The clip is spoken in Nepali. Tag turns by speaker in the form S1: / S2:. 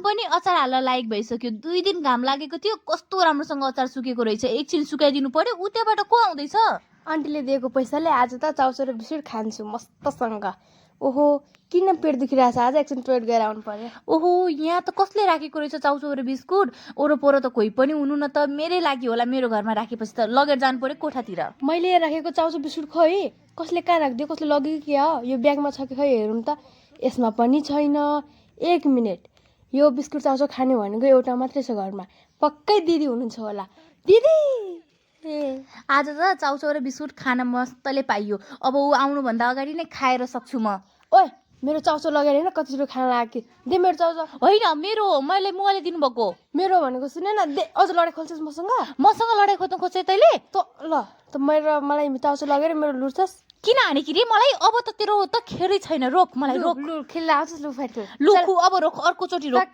S1: पनि अचार हाल्न लायक भइसक्यो 2 दिन घाम लागेको थियो कस्तो राम्रोसँग अचार सुकेको रहेछ एकछिन सुकाइदिनु पर्यो उतैबाट को आउँदैछ
S2: आन्टीले दिएको पैसाले आज त चाउचाउ र बिस्कुट खान्छु मस्तसँग ओहो किन पेट दुखिरहेछ आज एकछिन टोइलेट गएर आउनु पर्यो
S1: ओहो यहाँ त कसले राखेको रहेछ चाउचाउ र बिस्कुट ओरोपोरो त कोही पनि हुनु न त मेरै लागि होला मेरो घरमा राखेपछि त लगेर जानु पर्यो कोठातिर
S2: मैले राखेको चाउचाउ बिस्कुट खोइ कसले कहाँ राखिदियो कसले लग्यो कि क्या यो ब्यागमा छ कि खै हेरौँ त यसमा पनि छैन 1 मिनेट यो बिस्कुट चाउचाउ खाने भनेको एउटा मात्रै छ घरमा पक्कै दिदी हुनुहुन्छ होला दिदी
S1: आज त चाउचाउ र बिस्कुट खान मस्तले पाइयो अब ऊ आउनुभन्दा अगाडि नै खाएर सक्छु म
S2: ओए मेरो चाउचाउ लगेर होइन कति छिटो खान लाग्यो दे मेरो चाउचाउ
S1: होइन मेरो मैले मुवाले दिनुभएको
S2: मेरो भनेको सुन न दे अझ लडाइँ खोल्छस्
S1: मसँग लडाइँ खोज्नु खोज्छै तैँले
S2: त मलाई चाउचाउ लगेर मेरो लुट्छस्
S1: किन हाने कि रे मलाई अब त तेरो त खेरै छैन रोक मलाई रोक
S2: लु खेल्न आउँछस् लु फाइट
S1: लु अब रोक अर्कोचोटि रोक